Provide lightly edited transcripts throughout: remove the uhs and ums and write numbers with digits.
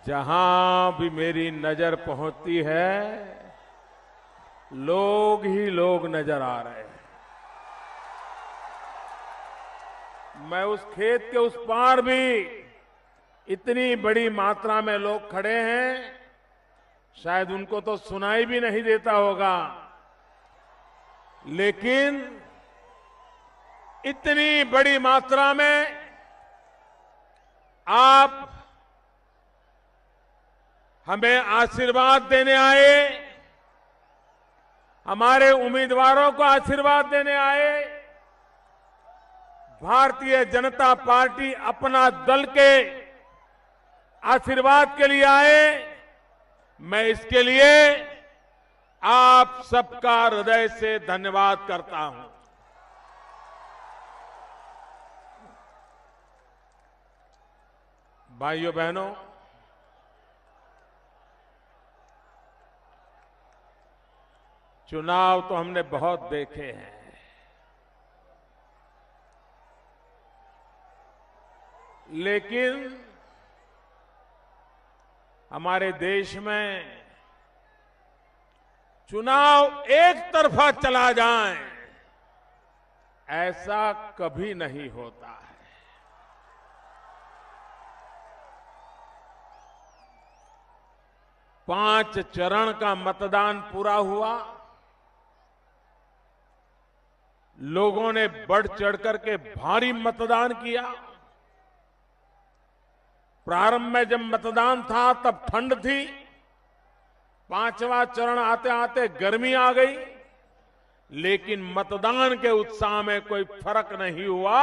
जहां भी मेरी नजर पहुंचती है लोग ही लोग नजर आ रहे हैं। मैं उस खेत के उस पार भी इतनी बड़ी मात्रा में लोग खड़े हैं, शायद उनको तो सुनाई भी नहीं देता होगा, लेकिन इतनी बड़ी मात्रा में आप हमें आशीर्वाद देने आए, हमारे उम्मीदवारों को आशीर्वाद देने आए। भारतीय जनता पार्टी अपना दल के आशीर्वाद के लिए आए। मैं इसके लिए आप सबका हृदय से धन्यवाद करता हूं। भाइयों बहनों, चुनाव तो हमने बहुत देखे हैं, लेकिन हमारे देश में चुनाव एक तरफा चला जाए ऐसा कभी नहीं होता है। 5 चरण का मतदान पूरा हुआ। लोगों ने बढ़ चढ़कर के भारी मतदान किया। प्रारंभ में जब मतदान था तब ठंड थी, 5वां चरण आते आते गर्मी आ गई, लेकिन मतदान के उत्साह में कोई फर्क नहीं हुआ।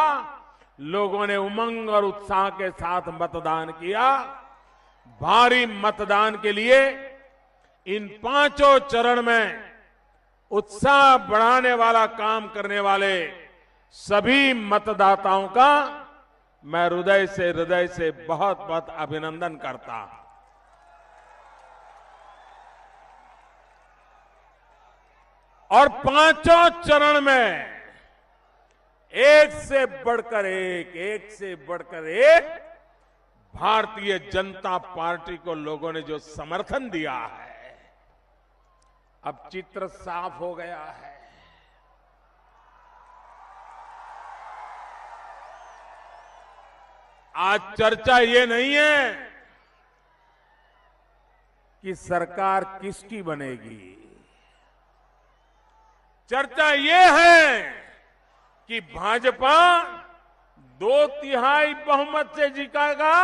लोगों ने उमंग और उत्साह के साथ मतदान किया। भारी मतदान के लिए इन 5 चरण में उत्साह बढ़ाने वाला काम करने वाले सभी मतदाताओं का मैं हृदय से बहुत बहुत अभिनंदन करता हूं। और 5 चरण में एक से बढ़कर एक भारतीय जनता पार्टी को लोगों ने जो समर्थन दिया है, अब चित्र साफ हो गया है। आज चर्चा ये नहीं है कि सरकार किसकी बनेगी, चर्चा ये है कि भाजपा 2/3 बहुमत से जीतेगा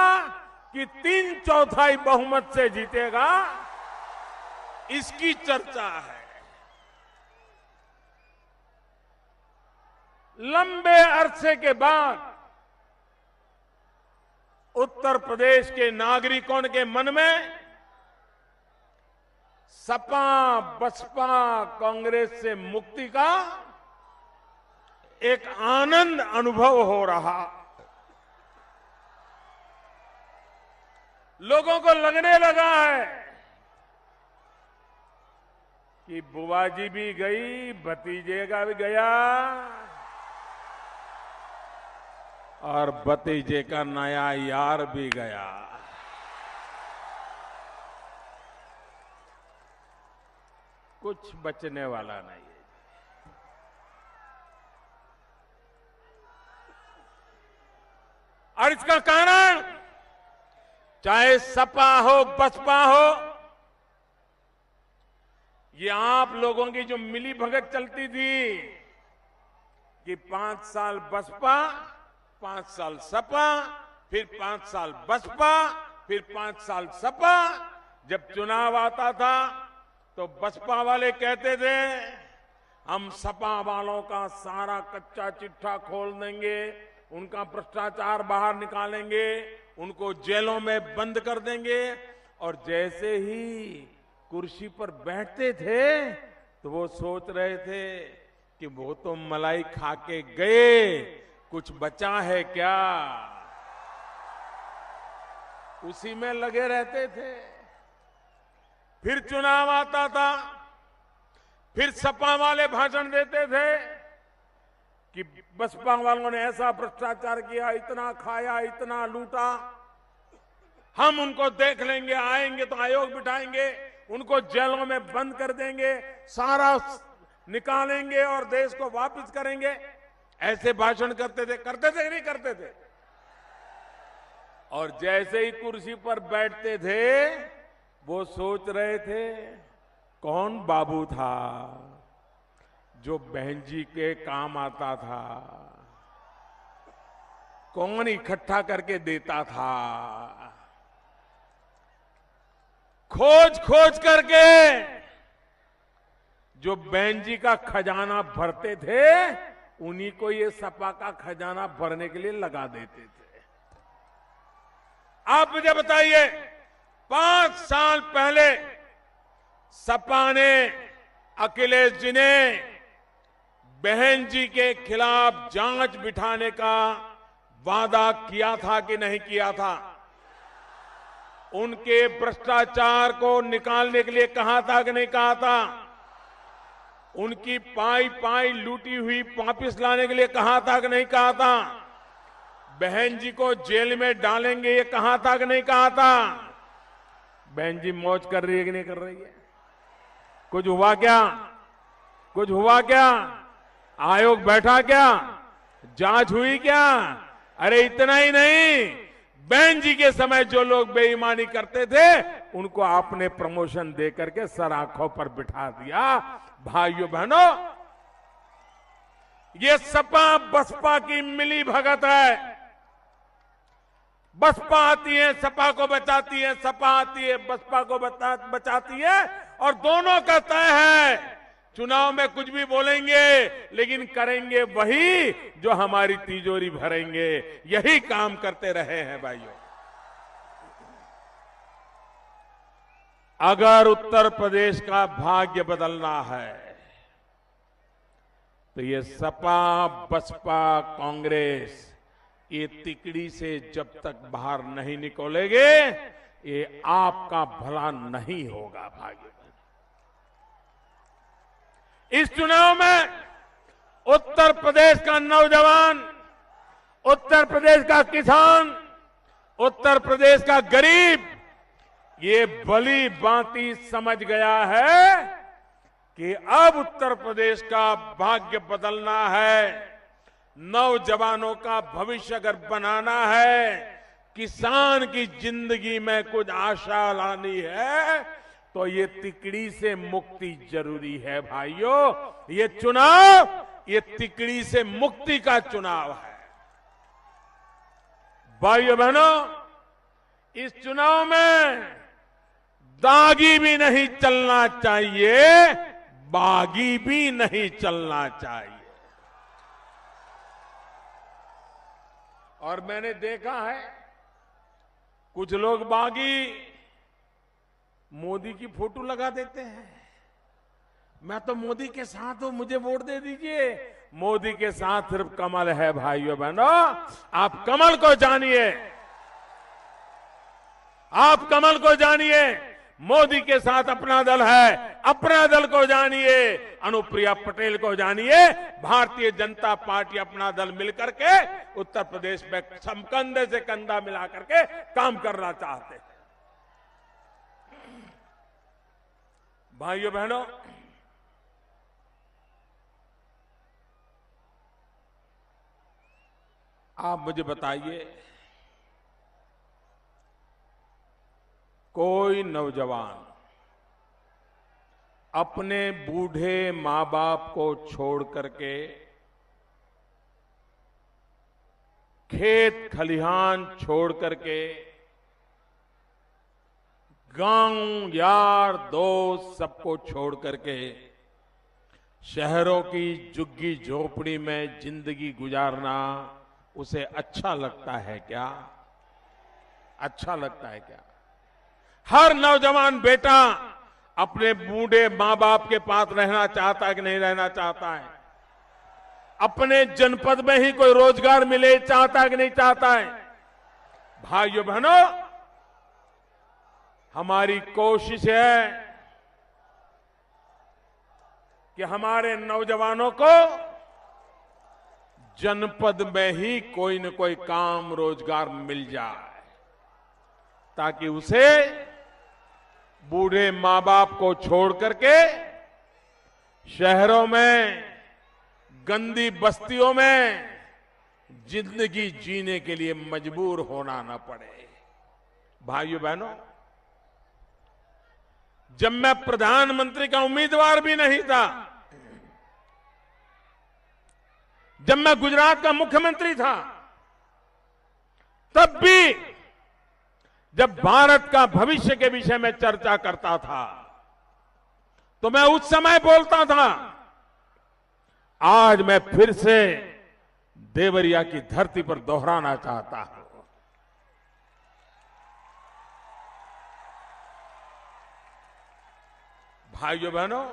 कि 3/4 बहुमत से जीतेगा, इसकी चर्चा है। लंबे अरसे के बाद उत्तर प्रदेश के नागरिकों के मन में सपा बसपा कांग्रेस से मुक्ति का एक आनंद अनुभव हो रहा। लोगों को लगने लगा है कि बुआ जी भी गई, भतीजे का भी गया और भतीजे का नया यार भी गया। कुछ बचने वाला नहीं है। और इसका कारण चाहे सपा हो बसपा हो, ये आप लोगों की जो मिली भगत चलती थी कि 5 साल बसपा, 5 साल सपा, फिर 5 साल बसपा, फिर 5 साल सपा। जब चुनाव आता था तो बसपा वाले कहते थे हम सपा वालों का सारा कच्चा चिट्ठा खोल देंगे, उनका भ्रष्टाचार बाहर निकालेंगे, उनको जेलों में बंद कर देंगे। और जैसे ही कुर्सी पर बैठते थे तो वो सोच रहे थे कि वो तो मलाई खा के गए, कुछ बचा है क्या, उसी में लगे रहते थे। फिर चुनाव आता था, फिर सपा वाले भाषण देते थे कि बसपा वालों ने ऐसा भ्रष्टाचार किया, इतना खाया, इतना लूटा। हम उनको देख लेंगे, आएंगे तो आयोग बिठाएंगे, उनको जेलों में बंद कर देंगे, सारा निकालेंगे और देश को वापस करेंगे। ऐसे भाषण करते थे कि नहीं करते थे? और जैसे ही कुर्सी पर बैठते थे वो सोच रहे थे कौन बाबू था जो बहन जी के काम आता था, कौन इकट्ठा करके देता था। खोज खोज करके जो बहन जी का खजाना भरते थे उन्हीं को ये सपा का खजाना भरने के लिए लगा देते थे। आप मुझे बताइए, 5 साल पहले सपा ने, अखिलेश जी ने बहन जी के खिलाफ जांच बिठाने का वादा किया था कि नहीं किया था? उनके भ्रष्टाचार को निकालने के लिए कहा था कि नहीं कहा था? उनकी पाई पाई लूटी हुई वापिस लाने के लिए कहा था कि नहीं कहा था? बहन जी को जेल में डालेंगे ये कहा था कि नहीं कहा था? बहन जी मौज कर रही है कि नहीं कर रही है? कुछ हुआ क्या? कुछ हुआ क्या? आयोग बैठा क्या? जांच हुई क्या? अरे इतना ही नहीं, बहन जी के समय जो लोग बेईमानी करते थे उनको आपने प्रमोशन दे करके सर आंखों पर बिठा दिया। भाइयों बहनों, ये सपा बसपा की मिली भगत है। बसपा आती है सपा को बचाती है, सपा आती है बसपा को बचाती है, और दोनों का तय है चुनाव में कुछ भी बोलेंगे लेकिन करेंगे वही जो हमारी तिजोरी भरेंगे। यही काम करते रहे हैं भाइयों। अगर उत्तर प्रदेश का भाग्य बदलना है तो ये सपा बसपा कांग्रेस ये तिकड़ी से जब तक बाहर नहीं निकलेंगे ये आपका भला नहीं होगा भाइयों। इस चुनाव में उत्तर प्रदेश का नौजवान, उत्तर प्रदेश का किसान, उत्तर प्रदेश का गरीब ये भली भांति समझ गया है कि अब उत्तर प्रदेश का भाग्य बदलना है, नौजवानों का भविष्य अगर बनाना है, किसान की जिंदगी में कुछ आशा लानी है तो ये तिकड़ी से मुक्ति जरूरी है भाइयों। ये चुनाव ये तिकड़ी से मुक्ति का चुनाव है। भाइयों बहनों, इस चुनाव में दागी भी नहीं चलना चाहिए, बागी भी नहीं चलना चाहिए। और मैंने देखा है कुछ लोग बागी मोदी की फोटो लगा देते हैं। मैं तो मोदी के साथ हूं, मुझे वोट दे दीजिए। मोदी के साथ सिर्फ कमल है भाइयों बहनों। आप कमल को जानिए, आप कमल को जानिए। मोदी के साथ अपना दल है, अपना दल को जानिए। अनुप्रिया पटेल को जानिए। भारतीय जनता पार्टी अपना दल मिलकर के उत्तर प्रदेश में कंधे से कंधा मिला करके काम करना चाहते हैं। भाइयों बहनों, आप मुझे बताइए, कोई नौजवान अपने बूढ़े मां बाप को छोड़ करके खेत खलिहान छोड़ करके गांव यार दोस्त सबको छोड़ करके शहरों की झुग्गी झोपड़ी में जिंदगी गुजारना उसे अच्छा लगता है क्या? अच्छा लगता है क्या? हर नौजवान बेटा अपने बूढ़े मां बाप के पास रहना चाहता है कि नहीं रहना चाहता है? अपने जनपद में ही कोई रोजगार मिले चाहता है कि नहीं चाहता है? भाइयों बहनों, हमारी कोशिश है कि हमारे नौजवानों को जनपद में ही कोई न कोई काम रोजगार मिल जाए, ताकि उसे बूढ़े मां बाप को छोड़ करके शहरों में गंदी बस्तियों में जिंदगी जीने के लिए मजबूर होना न पड़े। भाइयों बहनों, जब मैं प्रधानमंत्री का उम्मीदवार भी नहीं था, जब मैं गुजरात का मुख्यमंत्री था, तब भी जब भारत का भविष्य के विषय में चर्चा करता था तो मैं उस समय बोलता था, आज मैं फिर से देवरिया की धरती पर दोहराना चाहता हूं। भाइयों बहनों,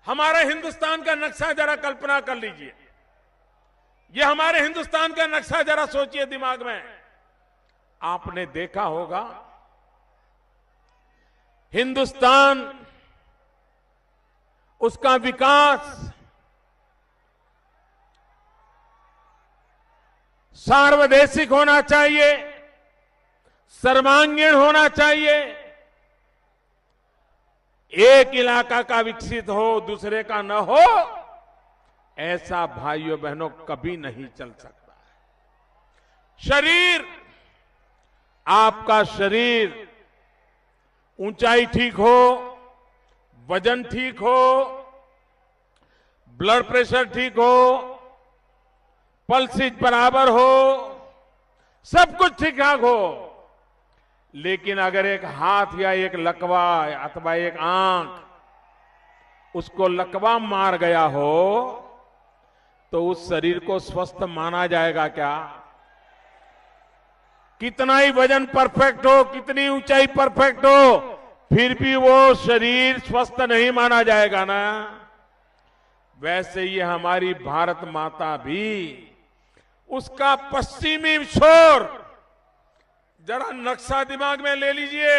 हमारे हिंदुस्तान का नक्शा जरा कल्पना कर लीजिए। ये हमारे हिंदुस्तान का नक्शा जरा सोचिए दिमाग में। आपने देखा होगा हिंदुस्तान, उसका विकास सार्वदेशिक होना चाहिए, सर्वांगीण होना चाहिए। एक इलाका का विकसित हो, दूसरे का न हो, ऐसा भाइयों बहनों कभी नहीं चल सकता। शरीर, आपका शरीर ऊंचाई ठीक हो, वजन ठीक हो, ब्लड प्रेशर ठीक हो, पल्स बराबर हो, सब कुछ ठीक ठाक हो, लेकिन अगर एक हाथ या एक लकवा अथवा एक आंख उसको लकवा मार गया हो तो उस शरीर को स्वस्थ माना जाएगा क्या? कितना ही वजन परफेक्ट हो, कितनी ऊंचाई परफेक्ट हो, फिर भी वो शरीर स्वस्थ नहीं माना जाएगा ना। वैसे ये हमारी भारत माता भी, उसका पश्चिमी छोर जरा नक्शा दिमाग में ले लीजिए।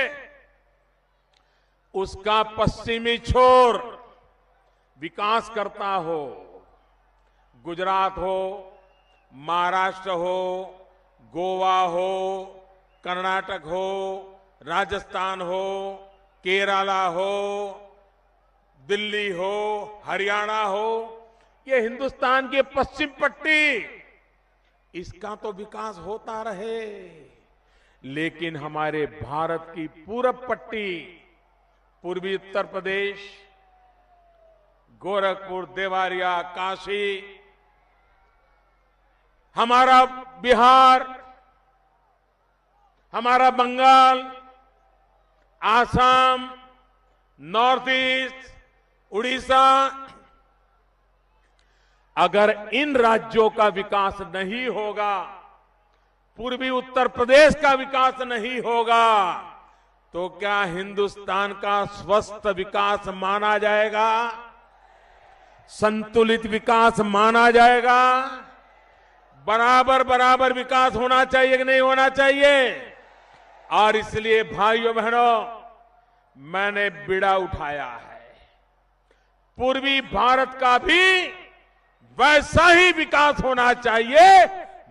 उसका पश्चिमी छोर विकास करता हो, गुजरात हो, महाराष्ट्र हो, गोवा हो, कर्नाटक हो, राजस्थान हो, केरला हो, दिल्ली हो, हरियाणा हो, ये हिंदुस्तान की पश्चिम पट्टी, इसका तो विकास होता रहे। लेकिन हमारे भारत की पूरब पट्टी, पूर्वी उत्तर प्रदेश, गोरखपुर, देवारिया, काशी, हमारा बिहार, हमारा बंगाल, आसाम, नॉर्थ ईस्ट, उड़ीसा, अगर इन राज्यों का विकास नहीं होगा, पूर्वी उत्तर प्रदेश का विकास नहीं होगा, तो क्या हिंदुस्तान का स्वस्थ विकास माना जाएगा? संतुलित विकास माना जाएगा? बराबर बराबर विकास होना चाहिए कि नहीं होना चाहिए? और इसलिए भाइयों बहनों, मैंने बीड़ा उठाया है, पूर्वी भारत का भी वैसा ही विकास होना चाहिए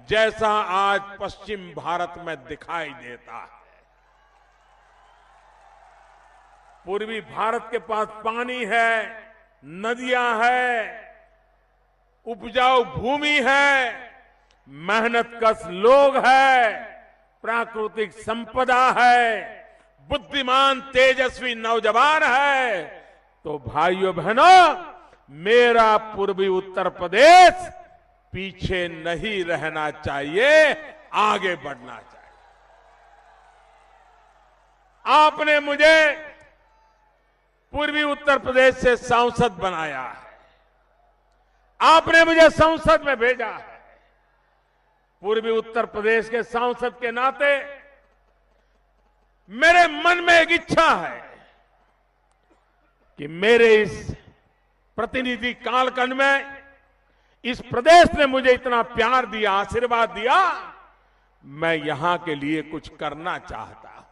जैसा आज पश्चिम भारत में दिखाई देता है। पूर्वी भारत के पास पानी है, नदियां है, उपजाऊ भूमि है, मेहनतकश लोग है, प्राकृतिक संपदा है, बुद्धिमान तेजस्वी नौजवान है। तो भाइयों बहनों, मेरा पूर्वी उत्तर प्रदेश पीछे नहीं रहना चाहिए, आगे बढ़ना चाहिए। आपने मुझे पूर्वी उत्तर प्रदेश से सांसद बनाया है, आपने मुझे संसद में भेजा है। पूर्वी उत्तर प्रदेश के सांसद के नाते मेरे मन में एक इच्छा है कि मेरे इस प्रतिनिधि कालखंड में इस प्रदेश ने मुझे इतना प्यार दिया, आशीर्वाद दिया, मैं यहां के लिए कुछ करना चाहता हूं,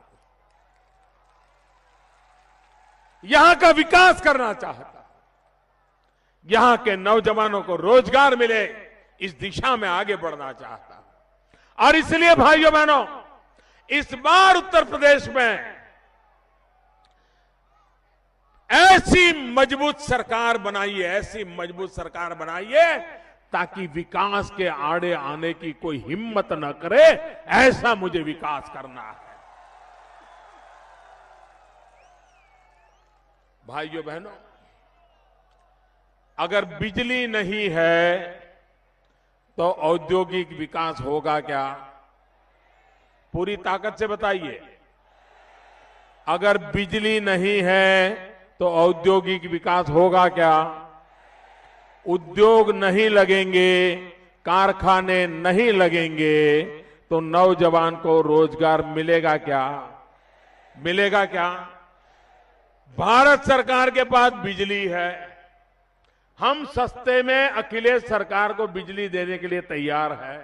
यहां का विकास करना चाहता हूं, यहां के नौजवानों को रोजगार मिले, इस दिशा में आगे बढ़ना चाहता हूं। और इसलिए भाइयों बहनों, इस बार उत्तर प्रदेश में ऐसी मजबूत सरकार बनाइए, ऐसी मजबूत सरकार बनाइए ताकि विकास के आड़े आने की कोई हिम्मत न करे। ऐसा मुझे विकास करना है। भाइयों बहनों, अगर बिजली नहीं है तो औद्योगिक विकास होगा क्या? पूरी ताकत से बताइए। अगर बिजली नहीं है तो औद्योगिक विकास होगा क्या? उद्योग नहीं लगेंगे, कारखाने नहीं लगेंगे तो नौजवान को रोजगार मिलेगा क्या? मिलेगा क्या? भारत सरकार के पास बिजली है। हम सस्ते में अखिलेश सरकार को बिजली देने के लिए तैयार है।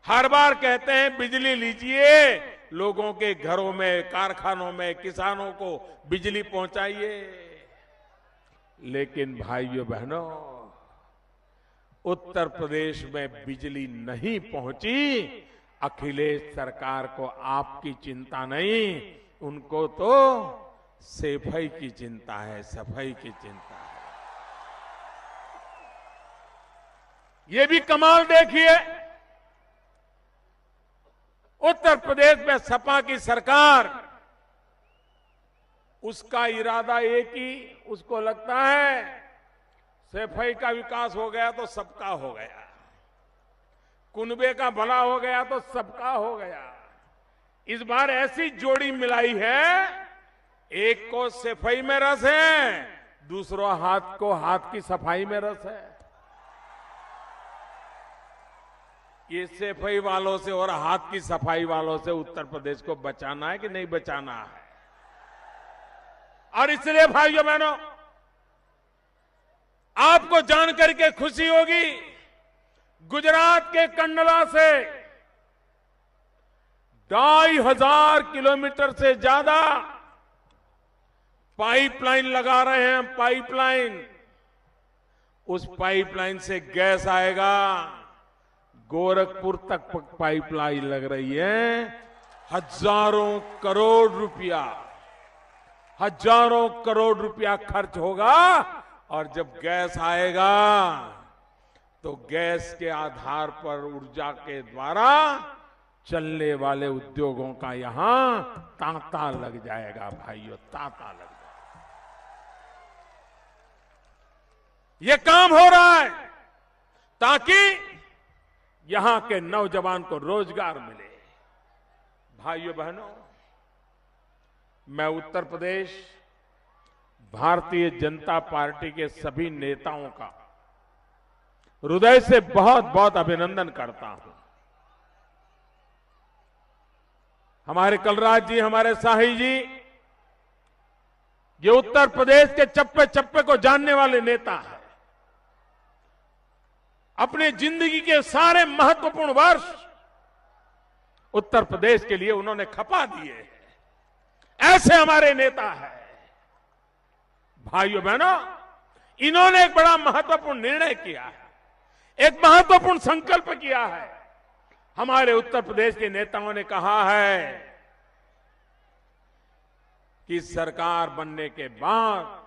हर बार कहते हैं बिजली लीजिए, लोगों के घरों में, कारखानों में, किसानों को बिजली पहुंचाइए। लेकिन भाइयों बहनों, उत्तर प्रदेश में बिजली नहीं पहुंची। अखिलेश सरकार को आपकी चिंता नहीं, उनको तो सफाई की चिंता है, सफाई की चिंता है। ये भी कमाल देखिए, उत्तर प्रदेश में सपा की सरकार, उसका इरादा एक ही, उसको लगता है सफाई का विकास हो गया तो सबका हो गया, कुनबे का भला हो गया तो सबका हो गया। इस बार ऐसी जोड़ी मिलाई है, एक को सफाई में रस है, दूसरा हाथ को हाथ की सफाई में रस है। ये सफाई वालों से और हाथ की सफाई वालों से उत्तर प्रदेश को बचाना है कि नहीं बचाना है? और इसलिए भाइयों बहनों, आपको जानकर के खुशी होगी, गुजरात के कंडला से 2500 किलोमीटर से ज्यादा पाइपलाइन लगा रहे हैं। पाइपलाइन, उस पाइपलाइन से गैस आएगा। गोरखपुर तक पाइपलाइन लग रही है। हजारों करोड़ रुपया खर्च होगा। और जब गैस आएगा तो गैस के आधार पर ऊर्जा के द्वारा चलने वाले उद्योगों का यहां तांता लग जाएगा। भाइयों, तांता लग जाएगा। ये काम हो रहा है ताकि यहां के नौजवान को रोजगार मिले। भाइयों बहनों, मैं उत्तर प्रदेश भारतीय जनता पार्टी के सभी नेताओं का हृदय से बहुत बहुत अभिनंदन करता हूं। हमारे कलराज जी, हमारे शाही जी, ये उत्तर प्रदेश के चप्पे चप्पे को जानने वाले नेता हैं। अपनी जिंदगी के सारे महत्वपूर्ण वर्ष उत्तर प्रदेश के लिए उन्होंने खपा दिए। ऐसे हमारे नेता हैं। भाइयों बहनों, इन्होंने एक बड़ा महत्वपूर्ण निर्णय किया है, एक महत्वपूर्ण संकल्प किया है। हमारे उत्तर प्रदेश के नेताओं ने कहा है कि सरकार बनने के बाद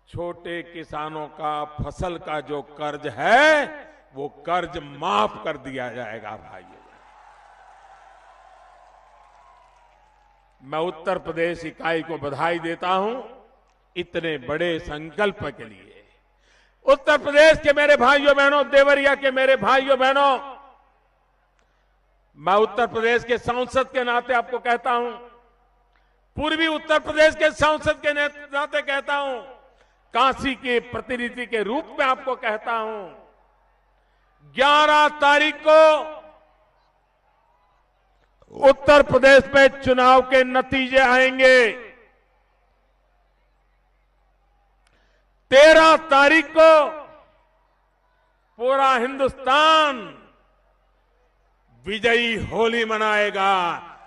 छोटे किसानों का फसल का जो कर्ज है वो कर्ज माफ कर दिया जाएगा। भाइयों, मैं उत्तर प्रदेश इकाई को बधाई देता हूं इतने बड़े संकल्प के लिए। उत्तर प्रदेश के मेरे भाइयों बहनों, देवरिया के मेरे भाइयों बहनों, मैं उत्तर प्रदेश के सांसद के नाते आपको कहता हूं, पूर्वी उत्तर प्रदेश के सांसद के नाते कहता हूं, काशी के प्रतिनिधि के रूप में आपको कहता हूं, 11 तारीख को उत्तर प्रदेश में चुनाव के नतीजे आएंगे। 13 तारीख को पूरा हिंदुस्तान विजयी होली मनाएगा,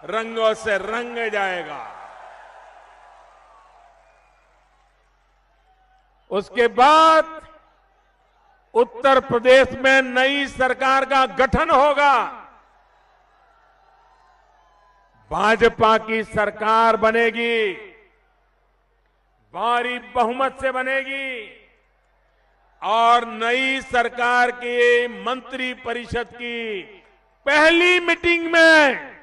रंगों से रंग जाएगा। उसके बाद उत्तर प्रदेश में नई सरकार का गठन होगा। भाजपा की सरकार बनेगी, भारी बहुमत से बनेगी और नई सरकार की मंत्री परिषद की पहली मीटिंग में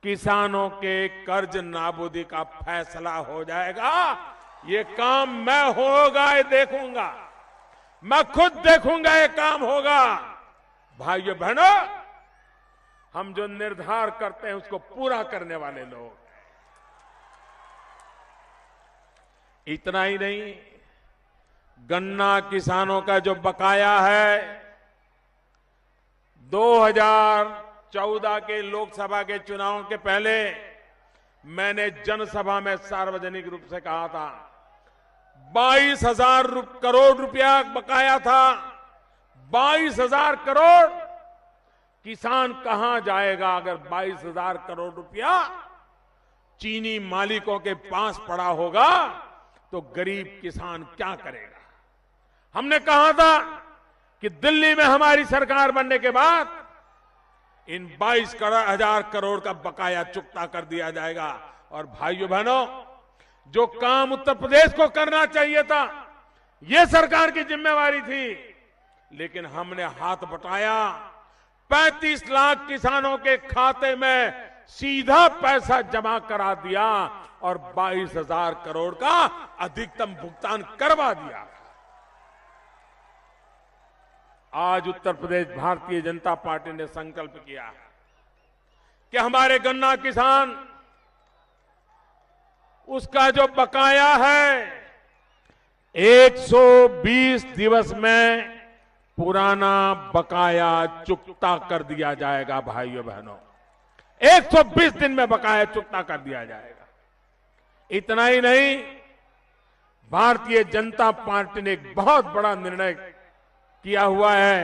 किसानों के कर्ज नाबूदी का फैसला हो जाएगा। ये काम मैं होगा, ये देखूंगा, मैं खुद देखूंगा, ये काम होगा। भाइयों बहनों, हम जो निर्धार करते हैं उसको पूरा करने वाले लोग। इतना ही नहीं, गन्ना किसानों का जो बकाया है 2014 के लोकसभा के चुनाव के पहले मैंने जनसभा में सार्वजनिक रूप से कहा था 22,000 करोड़ रुपया बकाया था। 22,000 करोड़। किसान कहां जाएगा अगर 22,000 करोड़ रुपया चीनी मालिकों के पास पड़ा होगा तो गरीब किसान क्या करेगा। हमने कहा था कि दिल्ली में हमारी सरकार बनने के बाद इन 22,000 करोड़ का बकाया चुकता कर दिया जाएगा। और भाइयों बहनों, जो काम उत्तर प्रदेश को करना चाहिए था, यह सरकार की जिम्मेवारी थी, लेकिन हमने हाथ बटाया। 35 लाख किसानों के खाते में सीधा पैसा जमा करा दिया और 22,000 करोड़ का अधिकतम भुगतान करवा दिया। आज उत्तर प्रदेश भारतीय जनता पार्टी ने संकल्प किया है कि हमारे गन्ना किसान, उसका जो बकाया है 120 दिवस में पुराना बकाया चुकता कर दिया जाएगा। भाइयों बहनों, 120 दिन में बकाया चुकता कर दिया जाएगा। इतना ही नहीं, भारतीय जनता पार्टी ने एक बहुत बड़ा निर्णय किया हुआ है।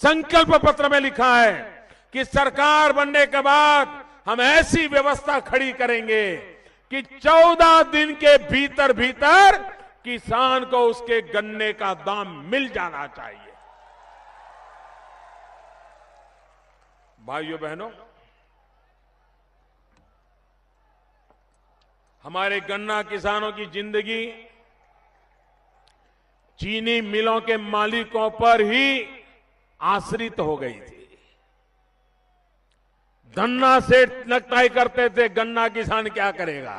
संकल्प पत्र में लिखा है कि सरकार बनने के बाद हम ऐसी व्यवस्था खड़ी करेंगे कि 14 दिन के भीतर भीतर किसान को उसके गन्ने का दाम मिल जाना चाहिए। भाइयों बहनों, हमारे गन्ना किसानों की जिंदगी चीनी मिलों के मालिकों पर ही आश्रित हो गई थी। गन्ना सेठ तय करते थे, गन्ना किसान क्या करेगा।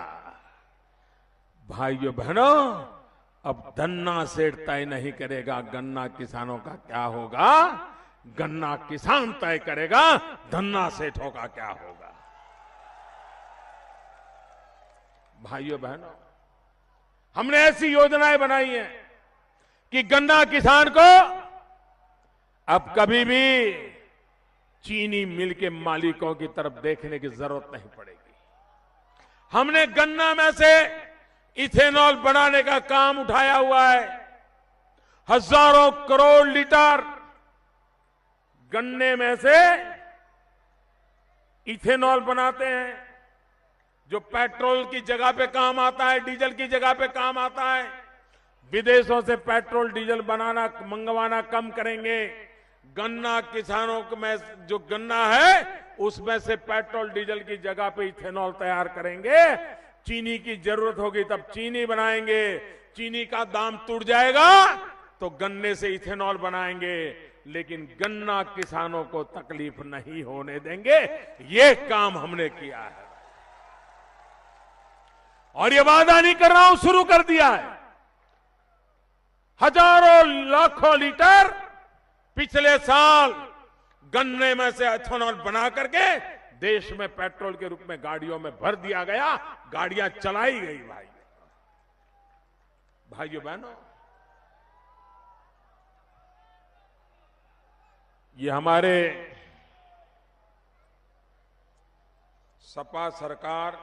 भाइयों बहनों, अब गन्ना सेठ तय नहीं करेगा गन्ना किसानों का क्या होगा, गन्ना किसान तय करेगा गन्ना सेठों का क्या होगा। भाइयों बहनों, हमने ऐसी योजनाएं बनाई हैं कि गन्ना किसान को अब कभी भी चीनी मिल के मालिकों की तरफ देखने की जरूरत नहीं पड़ेगी। हमने गन्ना में से इथेनॉल बनाने का काम उठाया हुआ है। हजारों करोड़ लीटर गन्ने में से इथेनॉल बनाते हैं, जो पेट्रोल की जगह पे काम आता है, डीजल की जगह पे काम आता है। विदेशों से पेट्रोल डीजल मंगवाना कम करेंगे। गन्ना किसानों में जो गन्ना है उसमें से पेट्रोल डीजल की जगह पे इथेनॉल तैयार करेंगे। चीनी की जरूरत होगी तब चीनी बनाएंगे। चीनी का दाम टूट जाएगा तो गन्ने से इथेनॉल बनाएंगे, लेकिन गन्ना किसानों को तकलीफ नहीं होने देंगे। ये काम हमने किया है और ये वादा नहीं कर रहा हूं, शुरू कर दिया है। हजारों लाखों लीटर पिछले साल गन्ने में से इथेनॉल बना करके देश में पेट्रोल के रूप में गाड़ियों में भर दिया गया, गाड़ियां चलाई गई। भाइयों बहनों, ये हमारे सपा सरकार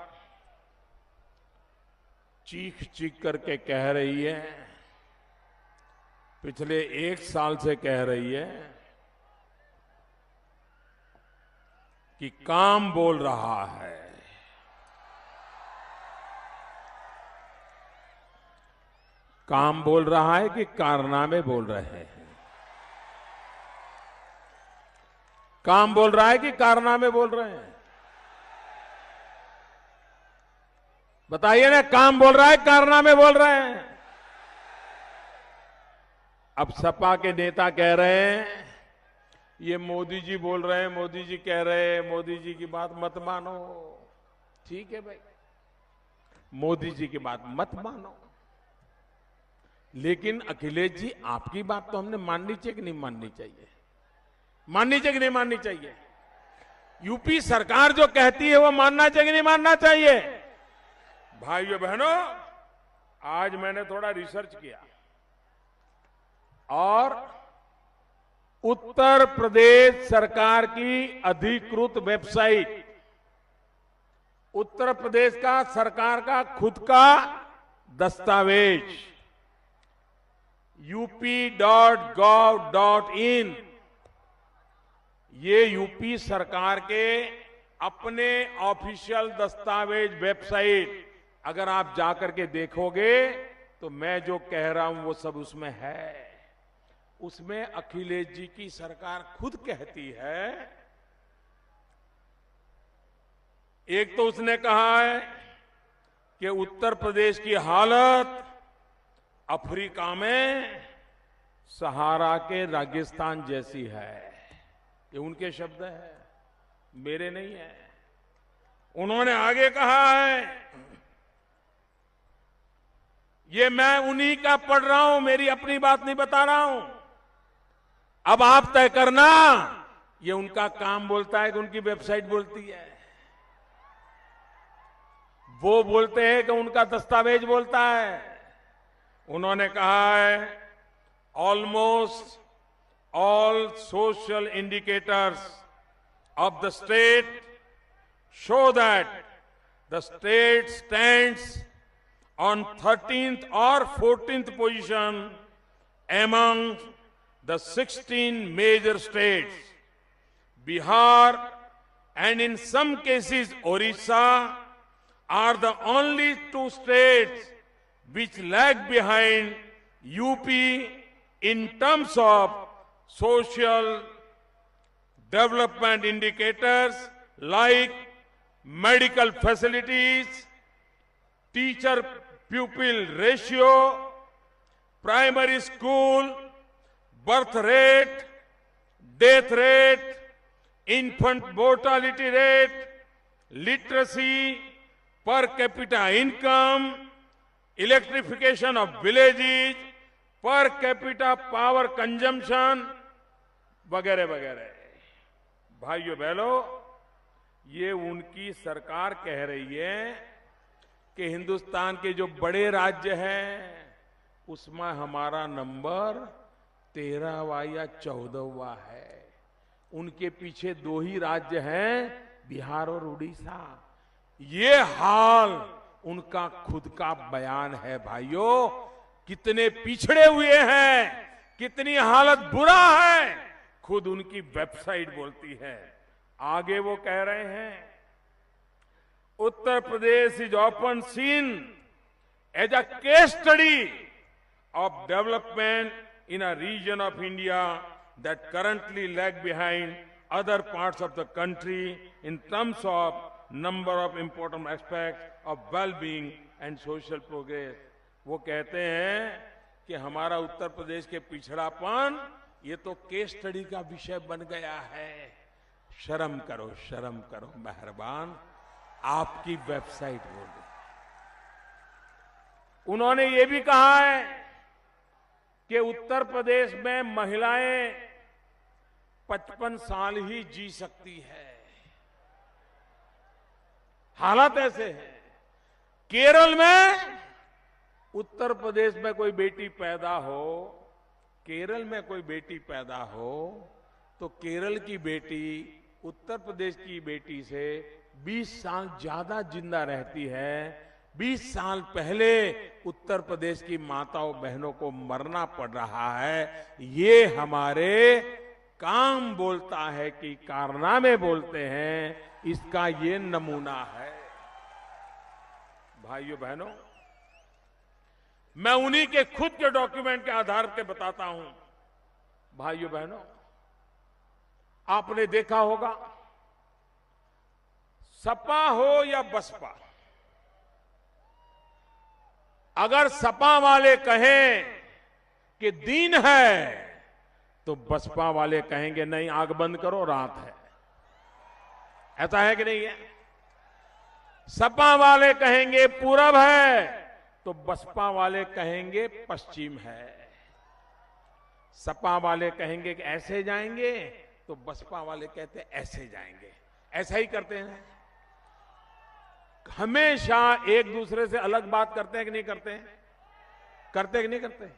चीख चीख करके कह रही है, पिछले 1 साल से कह रही है कि काम बोल रहा है। काम बोल रहा है कि कारनामे बोल रहे हैं? काम बोल रहा है कि कारनामे बोल रहे हैं? बताइए ना, काम बोल रहा है, कारनामे बोल रहे हैं। अब सपा के नेता कह रहे हैं ये मोदी जी बोल रहे हैं, मोदी जी कह रहे हैं, मोदी जी की बात मत मानो। ठीक है भाई, मोदी जी की बात मत मानो, लेकिन अखिलेश जी आपकी बात तो हमने माननी चाहिए कि नहीं माननी चाहिए? माननी चाहिए कि नहीं माननी चाहिए? यूपी सरकार जो कहती है वो मानना चाहिए कि नहीं मानना चाहिए? भाइयों बहनों, आज मैंने थोड़ा रिसर्च किया और उत्तर प्रदेश सरकार की अधिकृत वेबसाइट, उत्तर प्रदेश का सरकार का खुद का दस्तावेज up.gov.in, ये यूपी सरकार के अपने ऑफिशियल दस्तावेज वेबसाइट, अगर आप जाकर के देखोगे तो मैं जो कह रहा हूं वो सब उसमें है। उसमें अखिलेश जी की सरकार खुद कहती है, एक तो उसने कहा है कि उत्तर प्रदेश की हालत अफ्रीका में सहारा के रेगिस्तान जैसी है। ये उनके शब्द है, मेरे नहीं है। उन्होंने आगे कहा है, ये मैं उन्हीं का पढ़ रहा हूं, मेरी अपनी बात नहीं बता रहा हूं। अब आप तय करना, ये उनका काम बोलता है कि उनकी वेबसाइट बोलती है? वो बोलते हैं कि उनका दस्तावेज बोलता है। उन्होंने कहा है, almost all social indicators of the state show that the state stands on 13th or 14th position among the 16 major states. Bihar and in some cases Orissa are the only two states which lag behind UP in terms of social development indicators like medical facilities, teacher-pupil ratio, primary school, birth rate, death rate, infant mortality rate, literacy, per capita income, electrification of villages, per capita power consumption, वगैरह वगैरह। भाइयों बहनों, ये उनकी सरकार कह रही है कि हिंदुस्तान के जो बड़े राज्य हैं उसमें हमारा नंबर 13वां या 14वां है। उनके पीछे दो ही राज्य हैं, बिहार और उड़ीसा। ये हाल उनका खुद का बयान है। भाइयों, कितने पिछड़े हुए हैं, कितनी हालत बुरा है, खुद उनकी वेबसाइट बोलती है। आगे वो कह रहे हैं, Uttar Pradesh is often seen as a case study of development in a region of India that currently lag behind other parts of the country in terms of number of important aspect of well being and social progress. वो कहते हैं कि हमारा उत्तर प्रदेश के पिछड़ापन ये तो case study का विषय बन गया है। शर्म करो मेहरबान, आपकी वेबसाइट बोले। उन्होंने ये भी कहा है कि उत्तर प्रदेश में महिलाएं 55 साल ही जी सकती है। हालत ऐसे है। केरल में उत्तर प्रदेश में कोई बेटी पैदा हो, केरल में कोई बेटी पैदा हो तो केरल की बेटी उत्तर प्रदेश की बेटी से 20 साल ज्यादा जिंदा रहती है। 20 साल पहले उत्तर प्रदेश की माताओं बहनों को मरना पड़ रहा है। ये हमारे काम बोलता है कि कारनामे बोलते हैं, इसका ये नमूना है। भाइयों बहनों, मैं उन्हीं के खुद के डॉक्यूमेंट के आधार पे बताता हूं। भाइयों बहनों, आपने देखा होगा, सपा हो या बसपा, अगर सपा वाले कहें कि दिन है तो बसपा वाले कहेंगे नहीं, आग बंद करो, रात है। ऐसा है कि नहीं है? सपा वाले कहेंगे पूरब है तो बसपा वाले कहेंगे पश्चिम है। सपा वाले कहेंगे कि ऐसे जाएंगे तो बसपा वाले कहते ऐसे जाएंगे। ऐसा ही करते हैं, हमेशा एक दूसरे से अलग बात करते हैं कि नहीं करते हैं? करते हैं कि नहीं करते?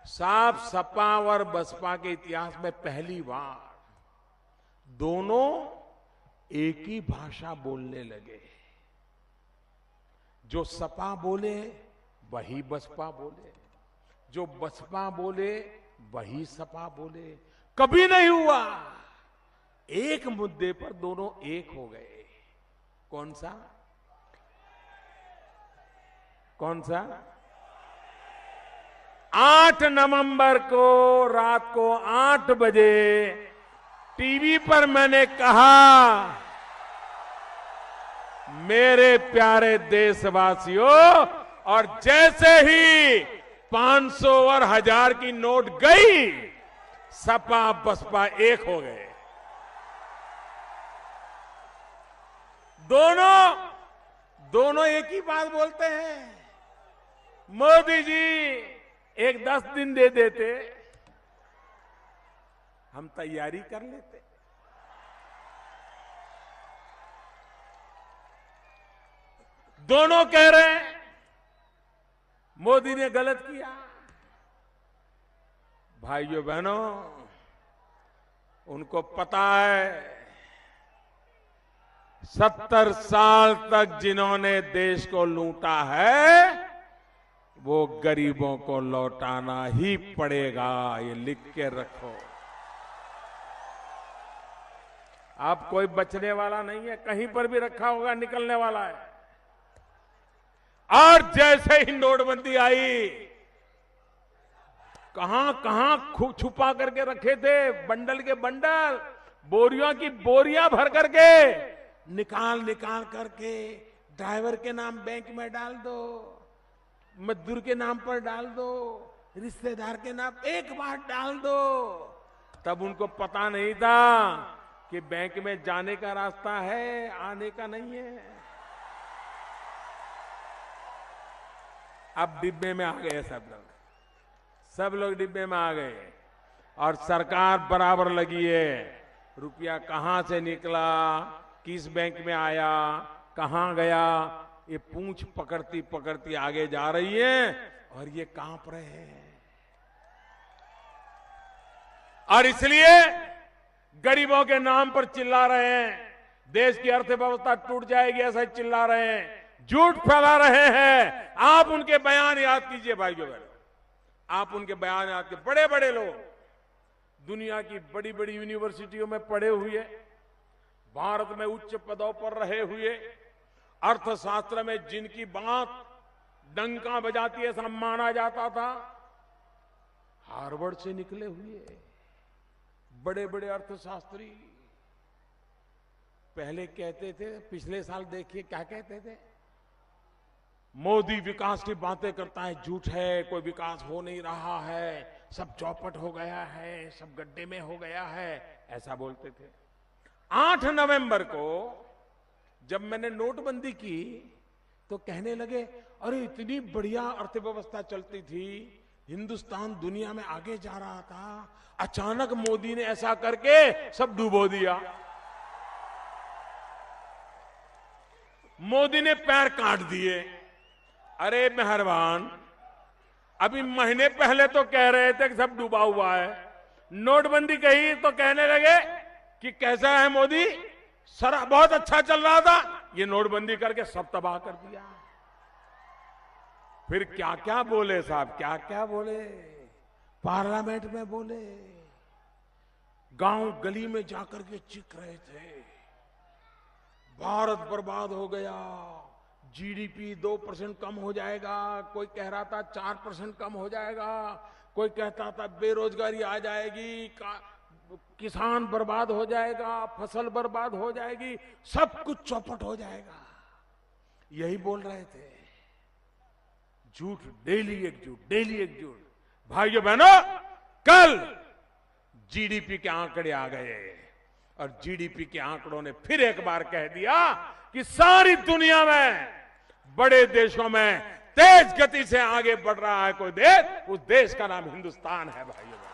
साफ सपा और बसपा के इतिहास में पहली बार दोनों एक ही भाषा बोलने लगे। जो सपा बोले वही बसपा बोले, जो बसपा बोले वही सपा बोले। कभी नहीं हुआ, एक मुद्दे पर दोनों एक हो गए। कौन सा? कौन सा? 8 नवंबर को रात को 8 बजे टीवी पर मैंने कहा, मेरे प्यारे देशवासियों, और जैसे ही 500 और 1000 की नोट गई, सपा बसपा एक हो गए। दोनों एक ही बात बोलते हैं। मोदी जी एक 10 दिन दे देते, हम तैयारी कर लेते। दोनों कह रहे हैं मोदी ने गलत किया। भाइयों बहनों, उनको पता है 70 साल तक जिन्होंने देश को लूटा है वो गरीबों को लौटाना ही पड़ेगा। ये लिख के रखो। अब कोई बचने वाला नहीं है, कहीं पर भी रखा होगा निकलने वाला है। और जैसे ही नोटबंदी आई, कहां कहां छुपा करके रखे थे बंडल के बंडल, बोरियों की बोरियां भर करके निकाल करके ड्राइवर के नाम बैंक में डाल दो, मजदूर के नाम पर डाल दो, रिश्तेदार के नाम एक बार डाल दो। तब उनको पता नहीं था कि बैंक में जाने का रास्ता है, आने का नहीं है। अब डिब्बे में आ गए सब लोग डिब्बे में आ गए और सरकार बराबर लगी है। रुपया कहां से निकला, किस बैंक में आया, कहां गया, ये पूंछ पकड़ती पकड़ती आगे जा रही है और ये कांप रहे हैं। और इसलिए गरीबों के नाम पर चिल्ला रहे हैं, देश की अर्थव्यवस्था टूट जाएगी ऐसा चिल्ला रहे हैं, झूठ फैला रहे हैं। आप उनके बयान याद कीजिए भाइयों बहनों, आप उनके बयान याद कीजिए। बड़े बड़े लोग दुनिया की बड़ी बड़ी यूनिवर्सिटियों में पढ़े हुए, भारत में उच्च पदों पर रहे हुए, अर्थशास्त्र में जिनकी बात डंका बजाती ऐसा माना जाता था, हार्वर्ड से निकले हुए बड़े बड़े अर्थशास्त्री पहले कहते थे, पिछले साल देखिए क्या कहते थे, मोदी विकास की बातें करता है, झूठ है, कोई विकास हो नहीं रहा है, सब चौपट हो गया है, सब गड्ढे में हो गया है, ऐसा बोलते थे। 8 नवंबर को जब मैंने नोटबंदी की तो कहने लगे, अरे इतनी बढ़िया अर्थव्यवस्था चलती थी, हिंदुस्तान दुनिया में आगे जा रहा था, अचानक मोदी ने ऐसा करके सब डुबो दिया। मोदी ने पैर काट दिए। अरे मेहरबान, अभी महीने पहले तो कह रहे थे कि सब डूबा हुआ है, नोटबंदी कही तो कहने लगे कि कैसा है मोदी, सारा बहुत अच्छा चल रहा था, ये नोटबंदी करके सब तबाह कर दिया। फिर क्या क्या बोले साहब, क्या क्या बोले, पार्लियामेंट में बोले, गांव गली में जाकर के चीख रहे थे, भारत बर्बाद हो गया, जीडीपी 2% कम हो जाएगा, कोई कह रहा था 4% कम हो जाएगा, कोई कहता था बेरोजगारी आ जाएगी, किसान बर्बाद हो जाएगा, फसल बर्बाद हो जाएगी, सब कुछ चौपट हो जाएगा, यही बोल रहे थे। झूठ, डेली एक झूठ, डेली एक झूठ। भाइयों बहनों, कल जीडीपी के आंकड़े आ गए और जीडीपी के आंकड़ों ने फिर एक बार कह दिया कि सारी दुनिया में बड़े देशों में तेज गति से आगे बढ़ रहा है कोई देश, उस देश का नाम हिंदुस्तान है। भाइयों बहनों,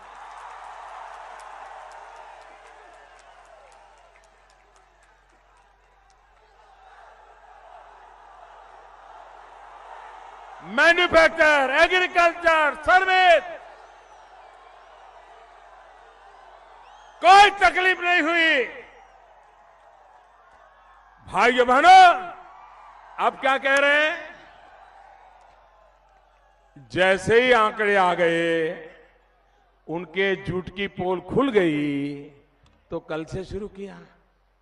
मैन्युफैक्चर, एग्रीकल्चर, सर्विस, कोई तकलीफ नहीं हुई। भाइयों बहनों, अब क्या कह रहे हैं? जैसे ही आंकड़े आ गए, उनके झूठ की पोल खुल गई, तो कल से शुरू किया,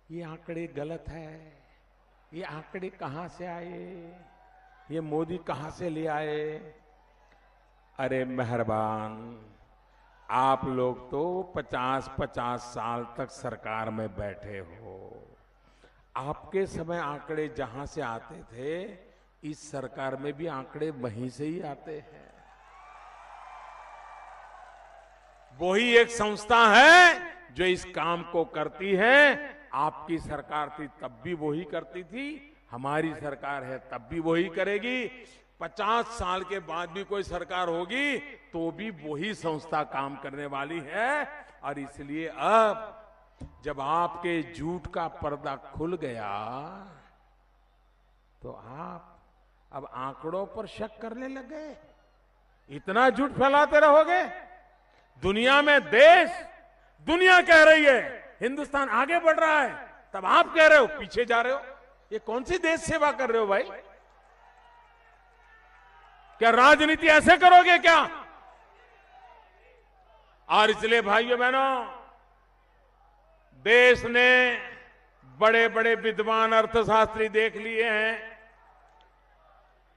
ये आंकड़े गलत है, ये आंकड़े कहां से आए, ये मोदी कहां से ले आए। अरे मेहरबान, आप लोग तो 50-50 साल तक सरकार में बैठे हो। आपके समय आंकड़े जहां से आते थे, इस सरकार में भी आंकड़े वहीं से ही आते हैं। वही एक संस्था है जो इस काम को करती है। आपकी सरकार थी तब भी वही करती थी, हमारी सरकार है तब भी वही करेगी, 50 साल के बाद भी कोई सरकार होगी तो भी वही संस्था काम करने वाली है। और इसलिए अब जब आपके झूठ का पर्दा खुल गया, तो आप अब आंकड़ों पर शक करने लग गए। इतना झूठ फैलाते रहोगे? दुनिया में दुनिया कह रही है हिंदुस्तान आगे बढ़ रहा है, तब आप कह रहे हो पीछे जा रहे हो। ये कौन सी देश सेवा कर रहे हो भाई? क्या राजनीति ऐसे करोगे क्या? और इसलिए भाइयों बहनों, देश ने बड़े बड़े विद्वान अर्थशास्त्री देख लिए हैं,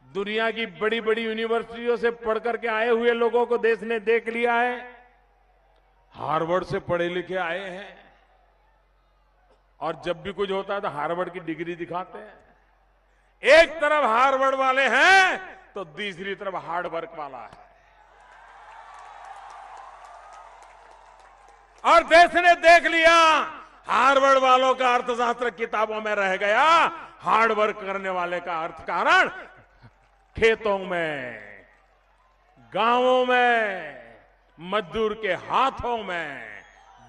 दुनिया की बड़ी बड़ी यूनिवर्सिटियों से पढ़ करके आए हुए लोगों को देश ने देख लिया है, हार्वर्ड से पढ़े लिखे आए हैं, और जब भी कुछ होता है तो हार्वर्ड की डिग्री दिखाते हैं। एक तरफ हार्वर्ड वाले हैं तो दूसरी तरफ हार्ड वर्क वाला है। और देश ने देख लिया, हार्वर्ड वालों का अर्थशास्त्र किताबों में रह गया, हार्ड वर्क करने वाले का अर्थ कारण खेतों में, गांवों में, मजदूर के हाथों में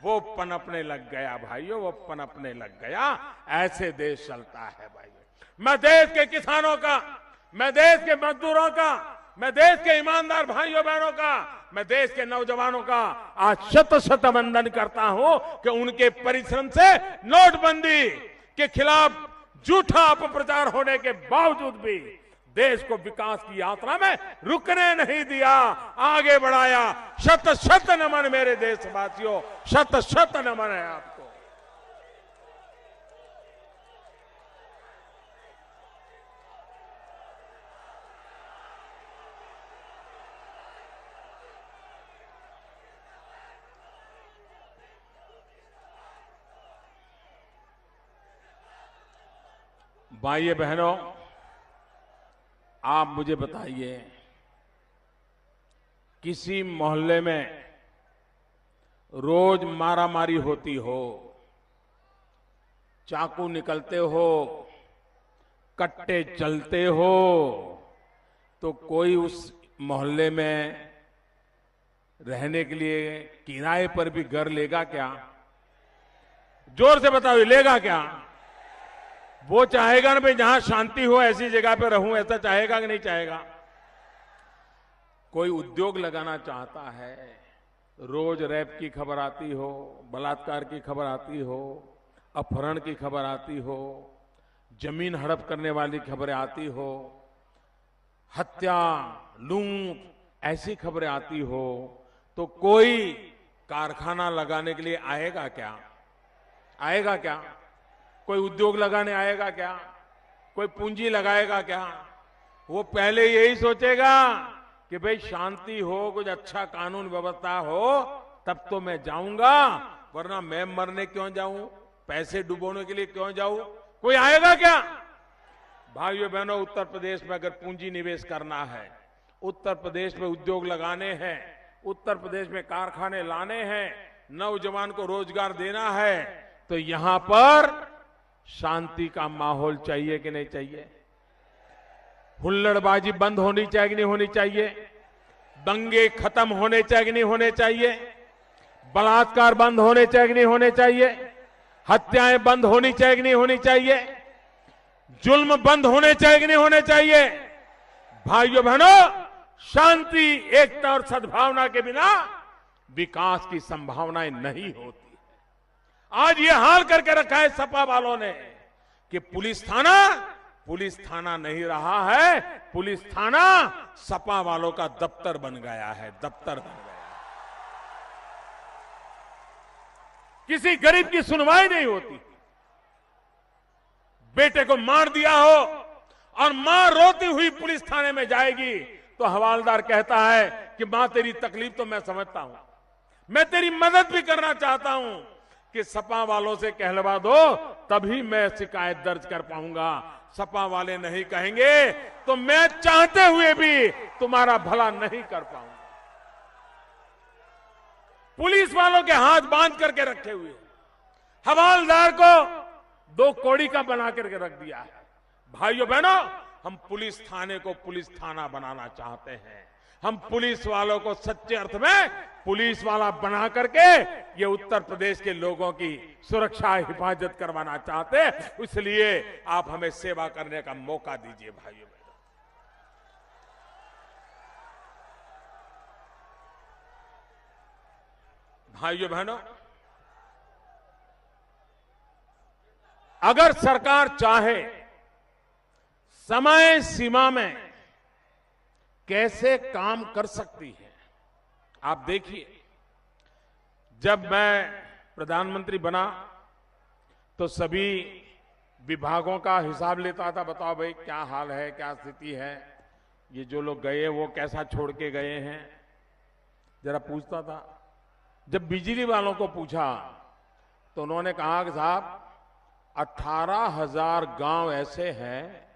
वो पनपने लग गया। भाइयों, वो पनपने लग गया। ऐसे देश चलता है भाइयों। मैं देश के किसानों का, मैं देश के मजदूरों का, मैं देश के ईमानदार भाइयों बहनों का, मैं देश के नौजवानों का आज शत शत वंदन करता हूं कि उनके परिश्रम से नोटबंदी के खिलाफ झूठा अपप्रचार होने के बावजूद भी देश को विकास की यात्रा में रुकने नहीं दिया, आगे बढ़ाया। शत शत नमन मेरे देशवासियों, शत शत नमन है आपको। भाइयों बहनों, आप मुझे बताइए, किसी मोहल्ले में रोज मारामारी होती हो, चाकू निकलते हो, कट्टे चलते हो, तो कोई उस मोहल्ले में रहने के लिए किराए पर भी घर लेगा क्या? जोर से बताओ, लेगा क्या? वो चाहेगा ना भाई जहां शांति हो ऐसी जगह पे रहूं, ऐसा चाहेगा कि नहीं चाहेगा? कोई उद्योग लगाना चाहता है, रोज रैप की खबर आती हो, बलात्कार की खबर आती हो, अपहरण की खबर आती हो, जमीन हड़प करने वाली खबरें आती हो, हत्या, लूट, ऐसी खबरें आती हो, तो कोई कारखाना लगाने के लिए आएगा क्या? आएगा क्या? कोई उद्योग लगाने आएगा क्या? कोई पूंजी लगाएगा क्या? वो पहले यही सोचेगा कि भाई शांति हो, कुछ अच्छा कानून व्यवस्था हो, तब तो मैं जाऊंगा, वरना मैं मरने क्यों जाऊं, पैसे डुबोने के लिए क्यों जाऊं? कोई आएगा क्या? भाइयों बहनों, उत्तर प्रदेश में अगर पूंजी निवेश करना है, उत्तर प्रदेश में उद्योग लगाने हैं, उत्तर प्रदेश में कारखाने लाने हैं, नौजवान को रोजगार देना है, तो यहां पर शांति का माहौल चाहिए कि नहीं चाहिए? हुल्लड़बाजी बंद होनी चाहिए कि नहीं होनी चाहिए? दंगे खत्म होने चाहिए कि नहीं होने चाहिए? बलात्कार बंद होने चाहिए कि नहीं होने चाहिए? हत्याएं बंद होनी चाहिए कि नहीं होनी चाहिए? जुल्म बंद होने चाहिए कि नहीं होने चाहिए? भाइयों बहनों, शांति, एकता और सद्भावना के बिना विकास की संभावनाएं नहीं होती। आज ये हाल करके रखा है सपा वालों ने कि पुलिस थाना नहीं रहा है, पुलिस थाना सपा वालों का दफ्तर बन गया है, दफ्तर बन गया। किसी गरीब की सुनवाई नहीं होती। बेटे को मार दिया हो और मां रोती हुई पुलिस थाने में जाएगी तो हवालदार कहता है कि मां तेरी तकलीफ तो मैं समझता हूं, मैं तेरी मदद भी करना चाहता हूं, कि सपा वालों से कहलवा दो तभी मैं शिकायत दर्ज कर पाऊंगा। सपा वाले नहीं कहेंगे तो मैं चाहते हुए भी तुम्हारा भला नहीं कर पाऊंगा। पुलिस वालों के हाथ बांध करके रखे हुए, हवालदार को 2 कौड़ी का बना करके रख दिया है। भाइयों बहनों, हम पुलिस थाने को पुलिस थाना बनाना चाहते हैं। हम पुलिस वालों को सच्चे अर्थ में पुलिस वाला बना करके ये उत्तर प्रदेश के लोगों की सुरक्षा हिफाजत करवाना चाहते हैं। इसलिए आप हमें सेवा करने का मौका दीजिए। भाइयों बहनों, भाइयों बहनों, अगर सरकार चाहे समय सीमा में कैसे काम कर सकती है। आप देखिए, जब मैं प्रधानमंत्री बना तो सभी विभागों का हिसाब लेता था, बताओ भाई क्या हाल है, क्या स्थिति है, ये जो लोग गए वो कैसा छोड़ के गए हैं, जरा पूछता था। जब बिजली वालों को पूछा तो उन्होंने कहा कि साहब 18,000 गांव ऐसे हैं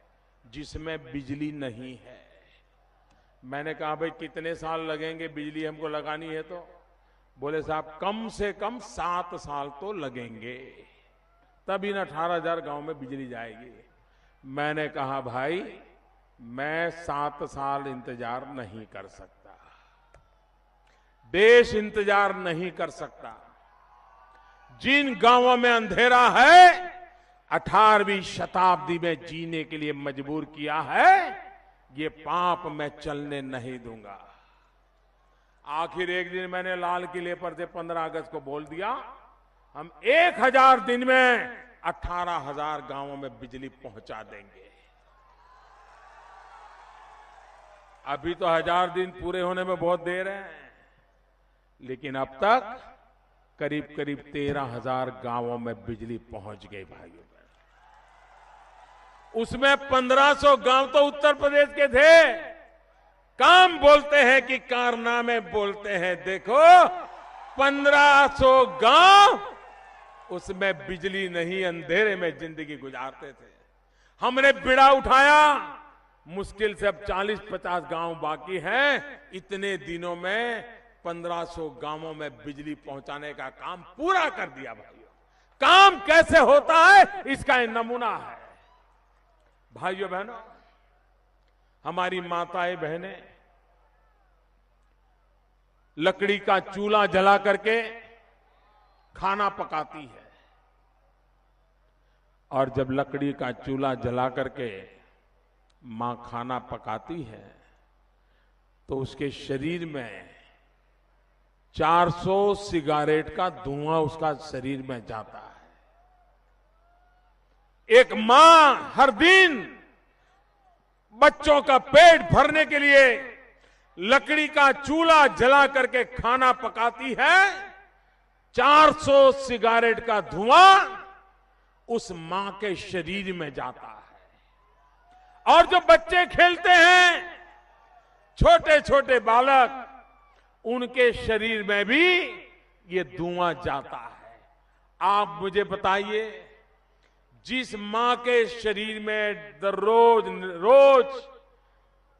जिसमें बिजली नहीं है। मैंने कहा भाई कितने साल लगेंगे बिजली हमको लगानी है? तो बोले साहब कम से कम 7 साल तो लगेंगे, तब इन 18,000 गांव में बिजली जाएगी। मैंने कहा भाई मैं 7 साल इंतजार नहीं कर सकता, देश इंतजार नहीं कर सकता। जिन गांवों में अंधेरा है 18वीं शताब्दी में जीने के लिए मजबूर किया है, ये पाप मैं चलने नहीं दूंगा। आखिर एक दिन मैंने लाल किले पर से 15 अगस्त को बोल दिया, हम 1000 दिन में 18,000 गांवों में बिजली पहुंचा देंगे। अभी तो 1000 दिन पूरे होने में बहुत देर है, लेकिन अब तक करीब करीब 13,000 गांवों में बिजली पहुंच गई। भाइयों, उसमें 1500 गांव तो उत्तर प्रदेश के थे। काम बोलते हैं कि कारनामे बोलते हैं। देखो 1500 गांव उसमें बिजली नहीं, अंधेरे में जिंदगी गुजारते थे। हमने बिड़ा उठाया, मुश्किल से अब 40-50 गांव बाकी हैं। इतने दिनों में 1500 गांवों में बिजली पहुंचाने का काम पूरा कर दिया। भाइयों, काम कैसे होता है इसका एक नमूना है। भाइयों बहनों, हमारी माताएं बहनें लकड़ी का चूल्हा जला करके खाना पकाती है, और जब लकड़ी का चूल्हा जला करके मां खाना पकाती है तो उसके शरीर में 400 सिगारेट का धुआं उसका शरीर में जाता है। एक मां हर दिन बच्चों का पेट भरने के लिए लकड़ी का चूल्हा जला करके खाना पकाती है। 400 सिगारेट का धुआं उस मां के शरीर में जाता है। और जो बच्चे खेलते हैं, छोटे छोटे बालक, उनके शरीर में भी ये धुआं जाता है। आप मुझे बताइए, जिस मां के शरीर में रोज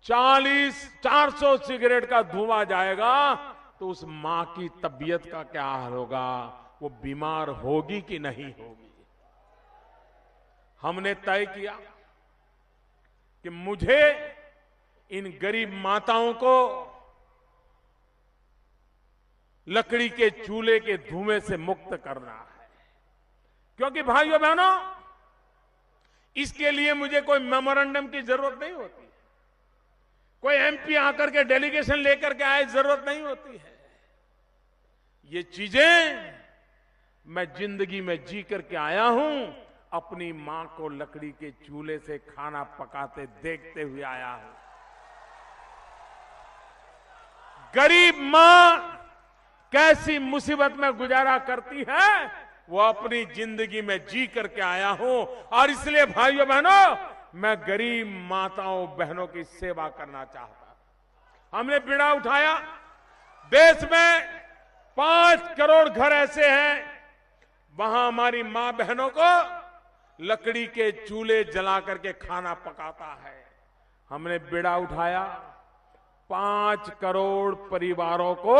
400 सिगरेट का धुआं जाएगा तो उस मां की तबीयत का क्या हाल होगा? वो बीमार होगी कि नहीं होगी? हमने तय किया कि मुझे इन गरीब माताओं को लकड़ी के चूल्हे के धुएं से मुक्त करना है। क्योंकि भाइयों बहनों, इसके लिए मुझे कोई मेमोरेंडम की जरूरत नहीं होती, कोई एमपी आकर के डेलीगेशन लेकर के आए जरूरत नहीं होती है। ये चीजें मैं जिंदगी में जी करके आया हूं, अपनी मां को लकड़ी के चूल्हे से खाना पकाते देखते हुए आया हूं। गरीब मां कैसी मुसीबत में गुजारा करती है वो अपनी जिंदगी में जी करके आया हूं, और इसलिए भाइयों बहनों, मैं गरीब माताओं बहनों की सेवा करना चाहता। हमने बीड़ा उठाया। देश में 5 करोड़ घर ऐसे हैं वहां हमारी मां बहनों को लकड़ी के चूल्हे जला करके खाना पकाता है। हमने बीड़ा उठाया, 5 करोड़ परिवारों को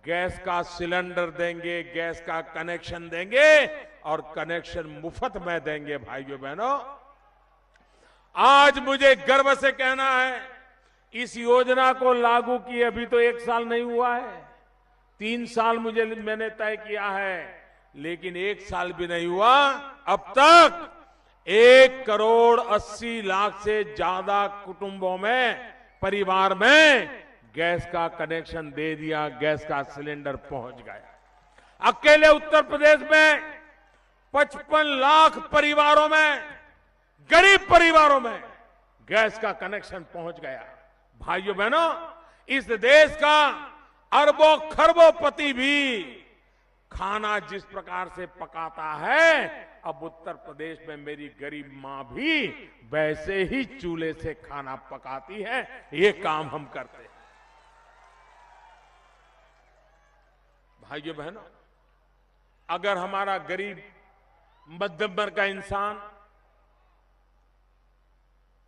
गैस का सिलेंडर देंगे, गैस का कनेक्शन देंगे, और कनेक्शन मुफ्त में देंगे। भाइयों बहनों, आज मुझे गर्व से कहना है, इस योजना को लागू किए अभी तो 1 साल नहीं हुआ है, 3 साल मैंने तय किया है, लेकिन 1 साल भी नहीं हुआ, अब तक 1 करोड़ 80 लाख से ज्यादा कुटुंबों में, परिवार में गैस का कनेक्शन दे दिया, गैस का सिलेंडर पहुंच गया। अकेले उत्तर प्रदेश में 55 लाख परिवारों में, गरीब परिवारों में गैस का कनेक्शन पहुंच गया। भाइयों बहनों, इस देश का अरबों खरबों पति भी खाना जिस प्रकार से पकाता है, अब उत्तर प्रदेश में मेरी गरीब मां भी वैसे ही चूल्हे से खाना पकाती है। ये काम हम करते हैं। भाइयों बहनों, अगर हमारा गरीब मध्यम वर्ग का इंसान,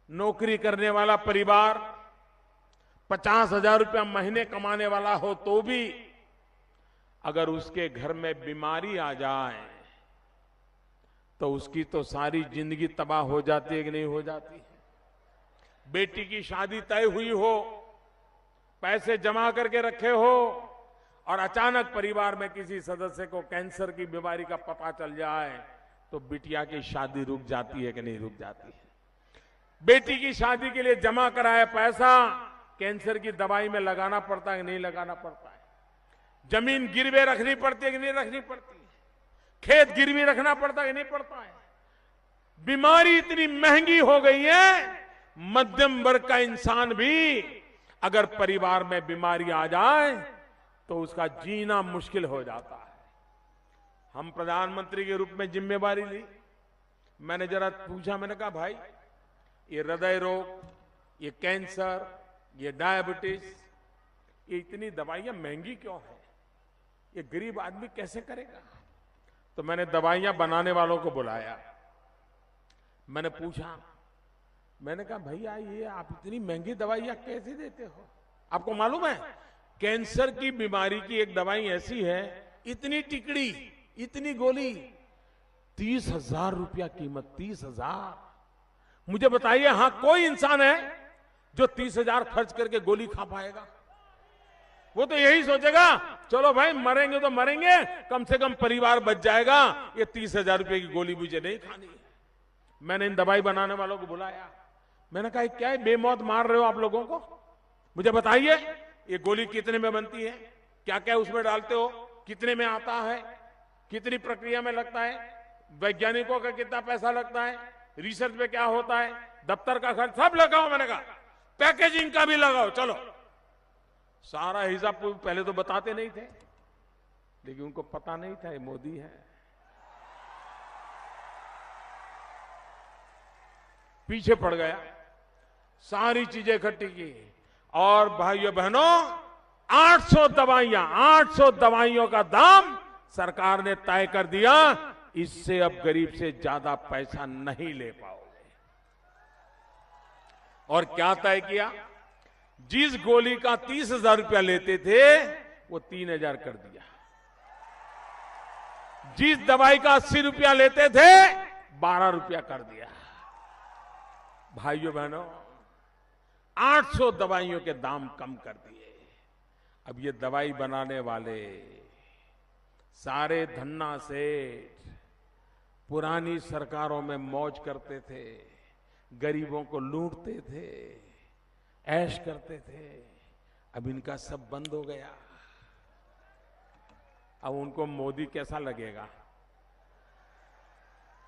नौकरी करने वाला परिवार 50,000 रुपया महीने कमाने वाला हो तो भी अगर उसके घर में बीमारी आ जाए तो उसकी तो सारी जिंदगी तबाह हो जाती है कि नहीं हो जाती है? बेटी की शादी तय हुई हो, पैसे जमा करके रखे हो, और अचानक परिवार में किसी सदस्य को कैंसर की बीमारी का पता चल जाए तो बिटिया की शादी रुक जाती है कि नहीं रुक जाती है? बेटी की शादी के लिए जमा कराया पैसा कैंसर की दवाई में लगाना पड़ता है कि नहीं लगाना पड़ता है? जमीन गिरवे रखनी पड़ती है कि नहीं रखनी पड़ती है? खेत गिरवी रखना पड़ता है कि नहीं पड़ता है? बीमारी इतनी महंगी हो गई है, मध्यम वर्ग का इंसान भी अगर परिवार में बीमारी आ जाए तो उसका जीना मुश्किल हो जाता है। हम प्रधानमंत्री के रूप में जिम्मेवारी ली। मैंने जरा पूछा, मैंने कहा भाई, ये हृदय रोग, ये कैंसर, ये डायबिटीज, ये इतनी दवाइयां महंगी क्यों है? ये गरीब आदमी कैसे करेगा? तो मैंने दवाइयां बनाने वालों को बुलाया। मैंने पूछा, मैंने कहा भैया ये आप इतनी महंगी दवाइयां कैसे देते हो? आपको मालूम है कैंसर की बीमारी की एक दवाई ऐसी है, इतनी टिकड़ी, इतनी गोली, 30,000 रुपया कीमत, 30,000। मुझे बताइए, हां कोई इंसान है जो 30,000 खर्च करके गोली खा पाएगा? वो तो यही सोचेगा चलो भाई मरेंगे तो मरेंगे, कम से कम परिवार बच जाएगा, ये 30,000 रुपए की गोली मुझे नहीं खानी है। मैंने इन दवाई बनाने वालों को बुलाया। मैंने कहा क्या है, बेमौत मार रहे हो आप लोगों को? मुझे बताइए ये गोली कितने में बनती है, क्या क्या उसमें डालते हो, कितने में आता है, कितनी प्रक्रिया में लगता है, वैज्ञानिकों का कितना पैसा लगता है, रिसर्च में क्या होता है, दफ्तर का खर्च सब लगाओ। मैंने कहा पैकेजिंग का भी लगाओ। चलो सारा हिसाब पहले तो बताते नहीं थे, लेकिन उनको पता नहीं था ये मोदी है। पीछे पड़ गया, सारी चीजें इकट्ठी की, और भाइयों बहनों 800 दवाइयों का दाम सरकार ने तय कर दिया। इससे अब गरीब से ज्यादा पैसा नहीं ले पाओगे। और क्या तय किया? जिस गोली का 30,000 रुपया लेते थे वो 3,000 कर दिया। जिस दवाई का 80 रुपया लेते थे 12 रुपया कर दिया। भाइयों बहनों, 800 दवाइयों के दाम कम कर दिए। अब ये दवाई बनाने वाले सारे धन्ना सेठ पुरानी सरकारों में मौज करते थे, गरीबों को लूटते थे, ऐश करते थे। अब इनका सब बंद हो गया। अब उनको मोदी कैसा लगेगा?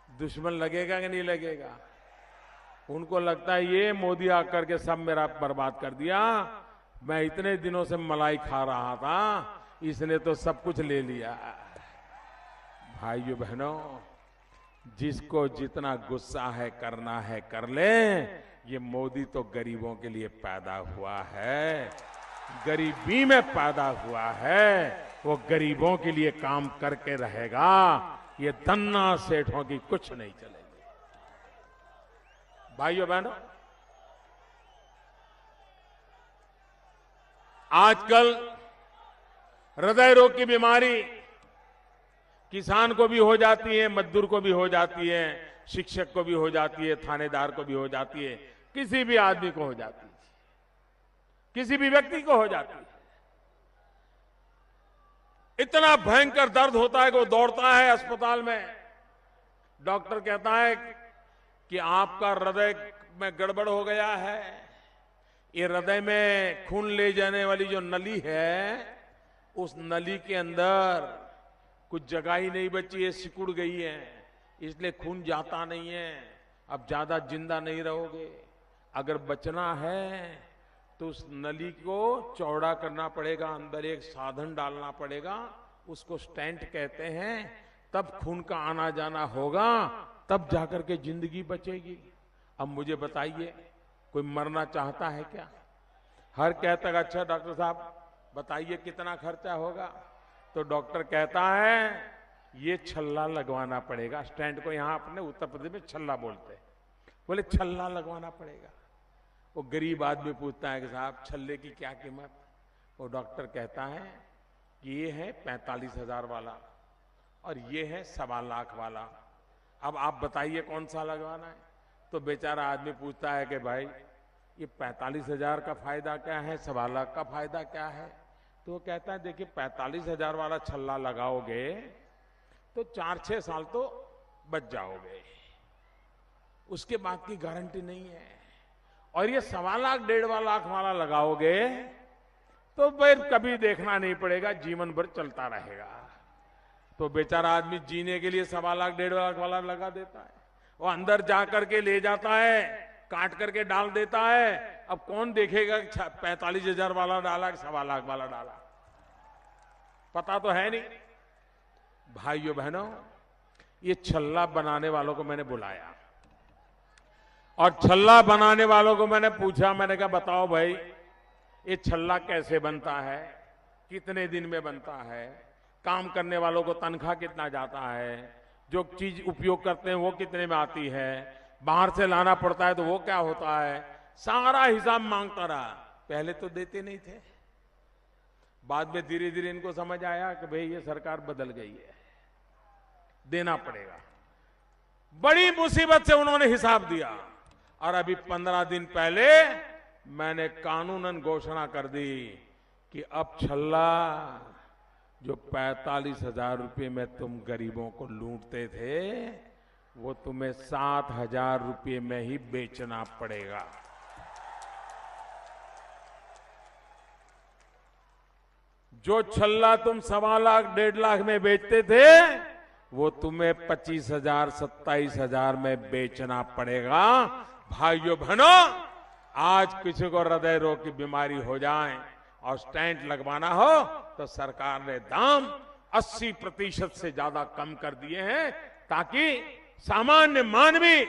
दुश्मन लगेगा कि नहीं लगेगा? उनको लगता है ये मोदी आकर के सब मेरा बर्बाद कर दिया। मैं इतने दिनों से मलाई खा रहा था, इसने तो सब कुछ ले लिया। भाइयों बहनों, जिसको जितना गुस्सा है करना है कर ले। ये मोदी तो गरीबों के लिए पैदा हुआ है, गरीबी में पैदा हुआ है। वो गरीबों के लिए काम करके रहेगा। ये धन्ना सेठों की कुछ नहीं चलेगी। भाइयों बहनों, आजकल हृदय रोग की बीमारी किसान को भी हो जाती है, मजदूर को भी हो जाती है, शिक्षक को भी हो जाती है, थानेदार को भी हो जाती है, किसी भी आदमी को हो जाती है, किसी भी व्यक्ति को हो जाती है। इतना भयंकर दर्द होता है कि वो दौड़ता है अस्पताल में। डॉक्टर कहता है कि आपका हृदय में गड़बड़ हो गया है। ये हृदय में खून ले जाने वाली जो नली है, उस नली के अंदर कुछ जगह ही नहीं बची है, सिकुड़ गई है, इसलिए खून जाता नहीं है। अब ज्यादा जिंदा नहीं रहोगे। अगर बचना है तो उस नली को चौड़ा करना पड़ेगा, अंदर एक साधन डालना पड़ेगा, उसको स्टेंट कहते हैं। तब खून का आना जाना होगा, तब जाकर के जिंदगी बचेगी। अब मुझे बताइए, कोई मरना चाहता है क्या? हर कहता है अच्छा डॉक्टर साहब बताइए कितना खर्चा होगा? तो डॉक्टर कहता है ये छल्ला लगवाना पड़ेगा। स्टैंड को यहां अपने उत्तर प्रदेश में छल्ला बोलते हैं। बोले छल्ला लगवाना पड़ेगा। वो गरीब आदमी पूछता है कि साहब छल्ले की क्या कीमत? वो डॉक्टर कहता है कि ये है 45,000 वाला और ये है 1.25 लाख वाला। अब आप बताइए कौन सा लगवाना है? तो बेचारा आदमी पूछता है कि भाई ये 45,000 का फायदा क्या है, 1.25 लाख का फायदा क्या है? तो वो कहता है देखिए 45,000 वाला छल्ला लगाओगे तो 4-6 साल तो बच जाओगे, उसके बाद की गारंटी नहीं है। और ये 1.25 लाख 1.5 लाख वाला लगाओगे तो फिर कभी देखना नहीं पड़ेगा, जीवन भर चलता रहेगा। तो बेचारा आदमी जीने के लिए 1.25 लाख 1.5 लाख वाला लगा देता है। वो अंदर जा करके ले जाता है, काट करके डाल देता है। अब कौन देखेगा 45,000 वाला डाला कि 1.25 लाख वाला डाला? पता तो है नहीं। भाइयों बहनों, ये छल्ला बनाने वालों को मैंने बुलाया और छल्ला बनाने वालों को मैंने पूछा, मैंने कहा बताओ भाई ये छल्ला कैसे बनता है, कितने दिन में बनता है, काम करने वालों को तनख्वाह कितना जाता है, जो चीज उपयोग करते हैं वो कितने में आती है, बाहर से लाना पड़ता है तो वो क्या होता है, सारा हिसाब मांगता रहा। पहले तो देते नहीं थे, बाद में धीरे धीरे इनको समझ आया कि भाई ये सरकार बदल गई है, देना पड़ेगा। बड़ी मुसीबत से उन्होंने हिसाब दिया और अभी 15 दिन पहले मैंने कानूनन घोषणा कर दी कि अब छल्ला जो 45,000 रुपये में तुम गरीबों को लूटते थे वो तुम्हें 7,000 रुपये में ही बेचना पड़ेगा। जो छल्ला तुम 1.25 लाख 1.5 लाख में बेचते थे वो तुम्हें 25,000 27,000 में बेचना पड़ेगा। भाइयों बहनों, आज किसी को हृदय रोग की बीमारी हो जाए और स्टेंट लगवाना हो तो सरकार ने दाम 80% से ज्यादा कम कर दिए हैं ताकि सामान्य मानवी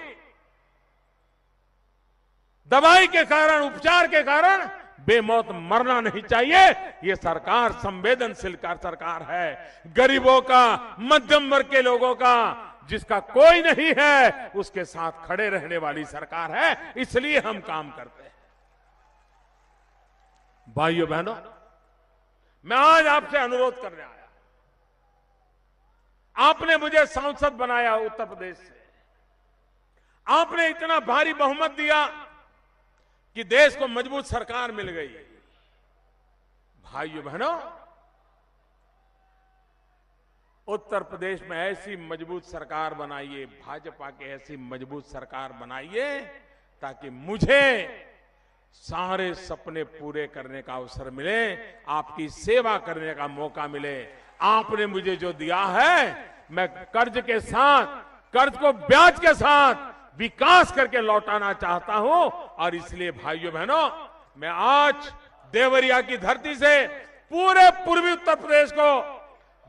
दवाई के कारण, उपचार के कारण बेमौत मरना नहीं चाहिए। ये सरकार संवेदनशील सरकार है। गरीबों का, मध्यम वर्ग के लोगों का जिसका कोई नहीं है उसके साथ खड़े रहने वाली सरकार है, इसलिए हम काम करते हैं। भाइयों बहनों, मैं आज आपसे अनुरोध करने आया। आपने मुझे सांसद बनाया उत्तर प्रदेश से, आपने इतना भारी बहुमत दिया कि देश को मजबूत सरकार मिल गई। भाइयों बहनों, उत्तर प्रदेश में ऐसी मजबूत सरकार बनाइए, भाजपा की ऐसी मजबूत सरकार बनाइए ताकि मुझे सारे सपने पूरे करने का अवसर मिले, आपकी सेवा करने का मौका मिले। आपने मुझे जो दिया है, मैं कर्ज के साथ, कर्ज को ब्याज के साथ विकास करके लौटाना चाहता हूं। और इसलिए भाइयों बहनों, मैं आज देवरिया की धरती से पूरे पूर्वी उत्तर प्रदेश को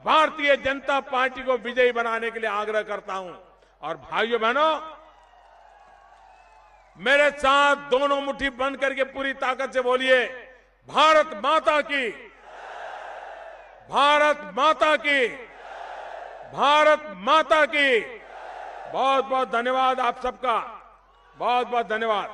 भारतीय जनता पार्टी को विजयी बनाने के लिए आग्रह करता हूं। और भाइयों बहनों, मेरे साथ दोनों मुट्ठी बंद करके पूरी ताकत से बोलिए, भारत माता की, भारत माता की, भारत माता की। बहुत बहुत धन्यवाद आप सबका, बहुत बहुत धन्यवाद।